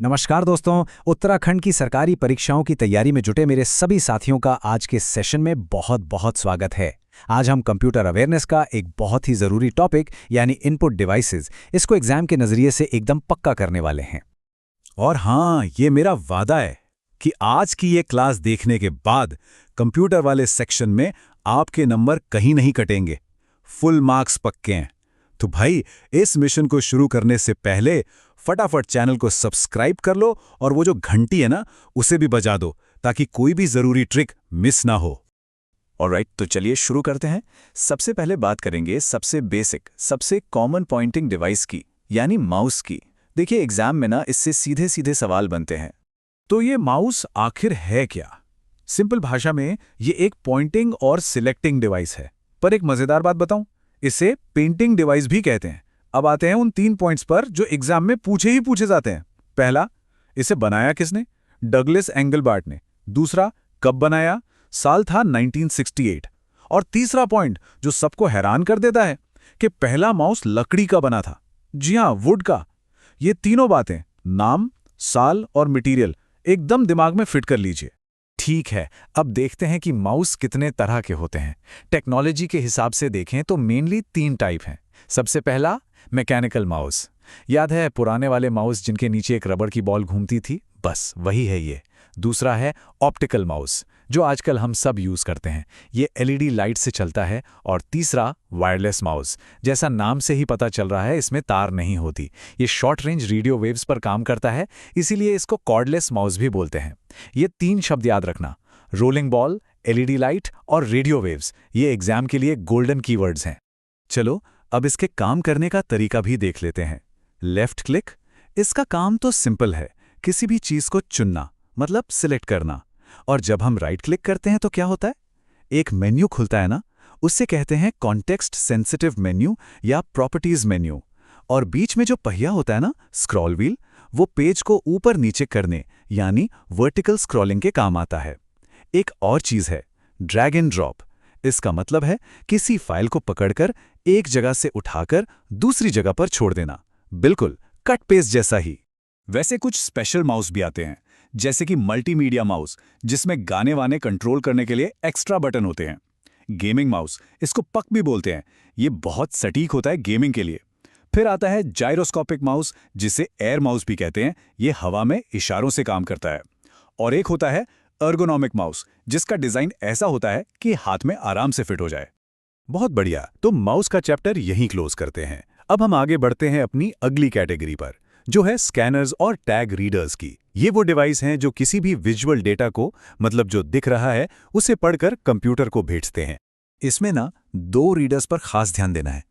नमस्कार दोस्तों। उत्तराखंड की सरकारी परीक्षाओं की तैयारी में जुटे मेरे सभी साथियों का आज के सेशन में बहुत बहुत स्वागत है। आज हम कंप्यूटर अवेयरनेस का एक बहुत ही ज़रूरी टॉपिक यानी इनपुट डिवाइसेस, इसको एग्जाम के नज़रिए से एकदम पक्का करने वाले हैं। और हाँ, ये मेरा वादा है कि आज की ये क्लास देखने के बाद कंप्यूटर वाले सेक्शन में आपके नंबर कहीं नहीं कटेंगे, फुल मार्क्स पक्के हैं। तो भाई, इस मिशन को शुरू करने से पहले फटाफट चैनल को सब्सक्राइब कर लो और वो जो घंटी है ना, उसे भी बजा दो ताकि कोई भी ज़रूरी ट्रिक मिस ना हो। ऑलराइट, तो चलिए शुरू करते हैं। सबसे पहले बात करेंगे सबसे बेसिक, सबसे कॉमन पॉइंटिंग डिवाइस की, यानी माउस की। देखिए, एग्जाम में ना इससे सीधे सीधे सवाल बनते हैं। तो ये माउस आखिर है क्या? सिंपल भाषा में ये एक पॉइंटिंग और सिलेक्टिंग डिवाइस है। पर एक मजेदार बात बताऊं, इसे पेंटिंग डिवाइस भी कहते हैं। अब आते हैं उन 3 पॉइंट्स पर जो एग्जाम में पूछे जाते हैं। पहला, इसे बनाया किसने? डगलस एंगलबार्ट ने। दूसरा, कब बनाया? साल था 1968। और तीसरा पॉइंट जो सबको हैरान कर देता है कि पहला माउस लकड़ी का बना था। जी हाँ, वुड का। ये तीनों बातें, नाम, साल और मटेरियल, एकदम दिमाग में फिट कर लीजिए। ठीक है, अब देखते हैं कि माउस कितने तरह के होते हैं। टेक्नोलॉजी के हिसाब से देखें तो मेनली 3 टाइप हैं। सबसे पहला, मैकेनिकल माउस। याद है पुराने वाले माउस जिनके नीचे एक रबड़ की बॉल घूमती थी? बस वही है ये। दूसरा है ऑप्टिकल माउस, जो आजकल हम सब यूज़ करते हैं। ये एलईडी लाइट से चलता है। और तीसरा, वायरलेस माउस। जैसा नाम से ही पता चल रहा है, इसमें तार नहीं होती। ये शॉर्ट रेंज रेडियो वेव्स पर काम करता है, इसीलिए इसको कॉर्डलेस माउस भी बोलते हैं। ये 3 शब्द याद रखना, रोलिंग बॉल, एलईडी लाइट और रेडियो वेव्स। ये एग्जाम के लिए गोल्डन कीवर्ड्स हैं। चलो, अब इसके काम करने का तरीका भी देख लेते हैं। लेफ्ट क्लिक, इसका काम तो सिंपल है, किसी भी चीज को चुनना, मतलब सिलेक्ट करना। और जब हम राइट क्लिक करते हैं तो क्या होता है? एक मेन्यू खुलता है ना, उससे कहते हैं कॉन्टेक्स्ट सेंसिटिव मेन्यू या प्रॉपर्टीज मेन्यू। और बीच में जो पहिया होता है ना, स्क्रॉल व्हील, वो पेज को ऊपर नीचे करने यानी वर्टिकल स्क्रॉलिंग के काम आता है। एक और चीज है, ड्रैग एंड ड्रॉप। इसका मतलब है किसी फाइल को पकड़कर एक जगह से उठाकर दूसरी जगह पर छोड़ देना, बिल्कुल कट पेस्ट जैसा ही। वैसे कुछ स्पेशल माउस भी आते हैं, जैसे कि मल्टीमीडिया माउस, जिसमें गाने वाने कंट्रोल करने के लिए एक्स्ट्रा बटन होते हैं। गेमिंग माउस, इसको पक भी बोलते हैं, ये बहुत सटीक होता है गेमिंग के लिए। फिर आता है जायरोस्कोपिक माउस, जिसे एयर माउस भी कहते हैं, ये हवा में इशारों से काम करता है। और एक होता है एर्गोनॉमिक माउस, जिसका डिजाइन ऐसा होता है कि हाथ में आराम से फिट हो जाए। बहुत बढ़िया, तो माउस का चैप्टर यहीं क्लोज करते हैं। अब हम आगे बढ़ते हैं अपनी अगली कैटेगरी पर, जो है स्कैनर्स और टैग रीडर्स की। ये वो डिवाइस हैं जो किसी भी विजुअल डेटा को, मतलब जो दिख रहा है, उसे पढ़कर कंप्यूटर को भेजते हैं। इसमें ना 2 रीडर्स पर खास ध्यान देना है।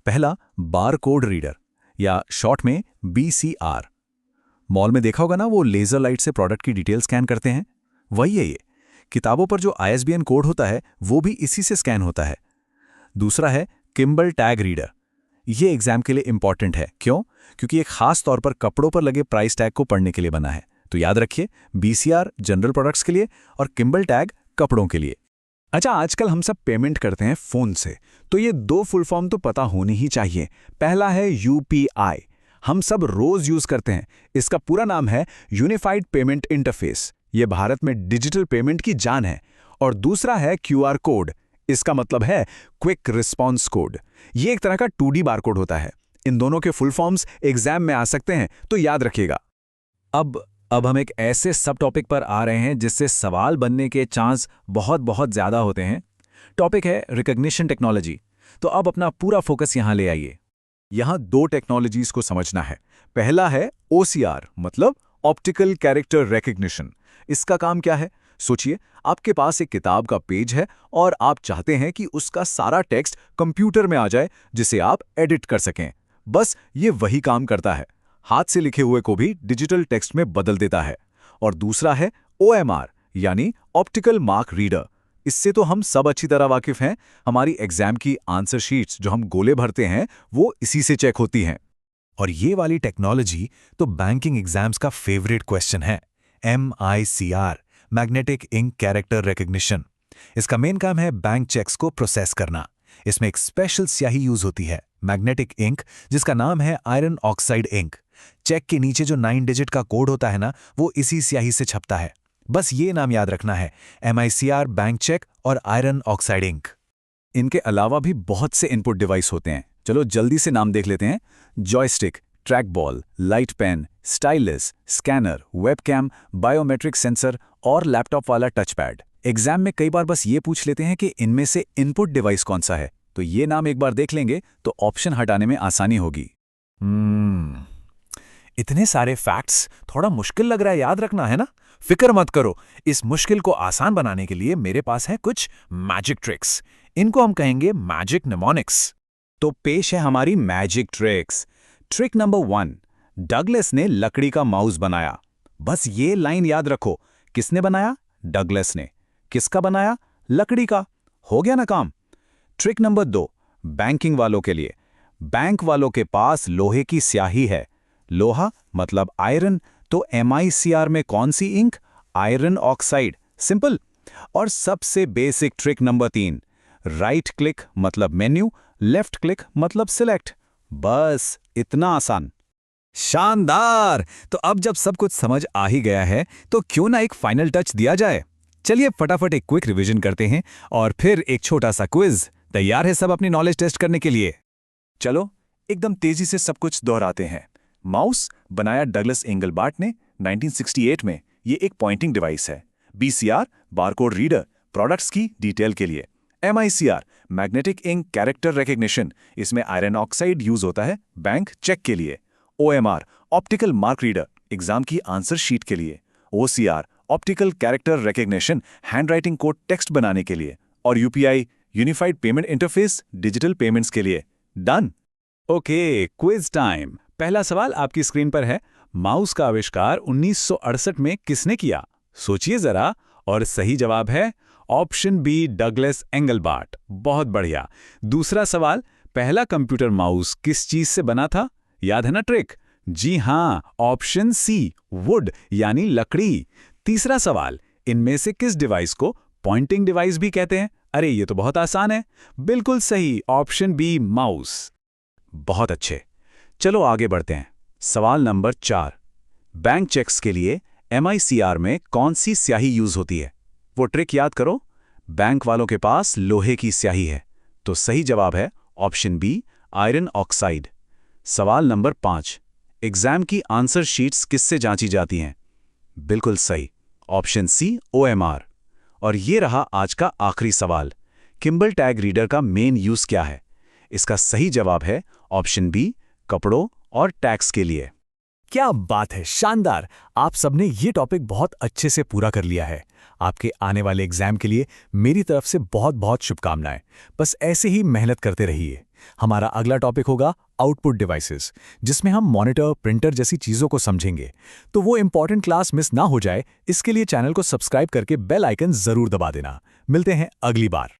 पहला, बारकोड रीडर या शॉर्ट में BCR। मॉल में देखा होगा ना, वो लेजर लाइट से प्रोडक्ट की डिटेल स्कैन करते हैं, वही है ये। किताबों पर जो ISBN कोड होता है, वो भी इसी से स्कैन होता है। दूसरा है किम्बल टैग रीडर। ये एग्जाम के लिए इंपॉर्टेंट है। क्यों? क्योंकि ये खास तौर पर कपड़ों पर लगे प्राइस टैग को पढ़ने के लिए बना है। तो याद रखिए, BCR जनरल प्रोडक्ट्स के लिए और किम्बल टैग कपड़ों के लिए। अच्छा, आजकल हम सब पेमेंट करते हैं फोन से, तो ये 2 फुल फॉर्म तो पता होनी ही चाहिए। पहला है UPI, हम सब रोज यूज करते हैं। इसका पूरा नाम है यूनिफाइड पेमेंट इंटरफेस। ये भारत में डिजिटल पेमेंट की जान है। और दूसरा है QR कोड, इसका मतलब है क्विक रिस्पॉन्स कोड। ये एक तरह का 2D बारकोड होता है। इन दोनों के फुल फॉर्म्स एग्जाम में आ सकते हैं, तो याद रखिएगा। अब हम एक ऐसे सब टॉपिक पर आ रहे हैं जिससे सवाल बनने के चांस बहुत बहुत ज्यादा होते हैं। टॉपिक है रिकॉग्निशन टेक्नोलॉजी। तो अब अपना पूरा फोकस यहां ले आइए। यहां 2 टेक्नोलॉजीज को समझना है। पहला है OCR, मतलब ऑप्टिकल कैरेक्टर रिकॉग्निशन। इसका काम क्या है? सोचिए, आपके पास एक किताब का पेज है और आप चाहते हैं कि उसका सारा टेक्स्ट कंप्यूटर में आ जाए, जिसे आप एडिट कर सकें। बस ये वही काम करता है, हाथ से लिखे हुए को भी डिजिटल टेक्स्ट में बदल देता है। और दूसरा है OMR, यानी ऑप्टिकल मार्क रीडर। इससे तो हम सब अच्छी तरह वाकिफ हैं। हमारी एग्जाम की आंसर शीट्स जो हम गोले भरते हैं, वो इसी से चेक होती हैं। और ये वाली टेक्नोलॉजी तो बैंकिंग एग्जाम्स का फेवरेट क्वेश्चन है, MICR, magnetic ink character recognition. इसका मेन काम है बैंक चेक्स को प्रोसेस करना। इसमें एक स्पेशल स्याही यूज होती है, मैग्नेटिक इंक, जिसका नाम है आयरन ऑक्साइड इंक। चेक के नीचे जो 9 डिजिट का कोड होता है ना, वो इसी स्याही से छपता है। बस ये नाम याद रखना है, MICR, बैंक चेक और आयरन ऑक्साइड इंक। इनके अलावा भी बहुत से इनपुट डिवाइस होते हैं। चलो जल्दी से नाम देख लेते हैं। Joystick, track ball, light pen, stylus, scanner, webcam, biometric sensor और लैपटॉप वाला टच पैड। एग्जाम में कई बार बस ये पूछ लेते हैं कि इनमें से इनपुट डिवाइस कौन सा है, तो ये नाम एक बार देख लेंगे तो ऑप्शन हटाने में आसानी होगी। इतने सारे फैक्ट्स थोड़ा मुश्किल लग रहा है याद रखना, है ना? फिक्र मत करो, इस मुश्किल को आसान बनाने के लिए मेरे पास है कुछ मैजिक ट्रिक्स। इनको हम कहेंगे मैजिक निमोनिक्स। तो पेश है हमारी magic tricks. Trick number 1, Douglas ने लकड़ी का माउस बनाया। बस ये लाइन याद रखो, किसने बनाया? डगलस ने। किसका बनाया? लकड़ी का। हो गया ना काम। ट्रिक नंबर 2, बैंकिंग वालों के लिए। बैंक वालों के पास लोहे की स्याही है। लोहा मतलब आयरन, तो MICR में कौन सी इंक? Iron oxide. सिंपल। और सबसे basic trick number 3, right click मतलब मेन्यू, लेफ्ट क्लिक मतलब सिलेक्ट। बस इतना आसान। शानदार! तो अब जब सब कुछ समझ आ ही गया है, तो क्यों ना एक फाइनल टच दिया जाए। चलिए फटाफट एक क्विक रिवीजन करते हैं और फिर एक छोटा सा क्विज। तैयार है सब अपनी नॉलेज टेस्ट करने के लिए? चलो एकदम तेजी से सब कुछ दोहराते हैं। माउस बनाया डगलस एंगलबार्ट ने 1968 में। ये एक पॉइंटिंग डिवाइस है। BCR बारकोड रीडर, प्रोडक्ट्स की डिटेल के लिए। MICR magnetic ink character recognition, इसमें आयरन ऑक्साइड यूज होता है बैंक चेक के लिए। OMR optical mark reader, exam की आंसर शीट के लिए। OCR optical character recognition, handwriting code text बनाने के लिए। और UPI unified payment interface, digital payments के लिए। डन। Okay, quiz time. पहला सवाल आपकी स्क्रीन पर है। माउस का आविष्कार 1968 में किसने किया? सोचिए जरा। और सही जवाब है ऑप्शन बी, डगलस एंगलबार्ट। बहुत बढ़िया। दूसरा सवाल, पहला कंप्यूटर माउस किस चीज से बना था? याद है ना ट्रिक? जी हां, ऑप्शन सी, वुड यानी लकड़ी। तीसरा सवाल, इनमें से किस डिवाइस को पॉइंटिंग डिवाइस भी कहते हैं? अरे ये तो बहुत आसान है। बिल्कुल सही, ऑप्शन बी, माउस। बहुत अच्छे। चलो आगे बढ़ते हैं। सवाल नंबर 4, बैंक चेक्स के लिए MICR में कौन सी स्याही यूज होती है? वो ट्रिक याद करो। बैंक वालों के पास लोहे की स्याही है, तो सही जवाब है ऑप्शन बी, आयरन ऑक्साइड। सवाल नंबर 5, एग्जाम की आंसर शीट्स किससे जांची जाती हैं? बिल्कुल सही, ऑप्शन सी, OMR। और ये रहा आज का आखिरी सवाल, किम्बल टैग रीडर का मेन यूज क्या है? इसका सही जवाब है ऑप्शन बी, कपड़ों और टैक्स के लिए। क्या बात है, शानदार! आप सबने ये टॉपिक बहुत अच्छे से पूरा कर लिया है। आपके आने वाले एग्जाम के लिए मेरी तरफ से बहुत बहुत शुभकामनाएं। बस ऐसे ही मेहनत करते रहिए। हमारा अगला टॉपिक होगा आउटपुट डिवाइसेस, जिसमें हम मॉनिटर, प्रिंटर जैसी चीजों को समझेंगे। तो वो इंपॉर्टेंट क्लास मिस ना हो जाए, इसके लिए चैनल को सब्सक्राइब करके बेल आइकन जरूर दबा देना। मिलते हैं अगली बार।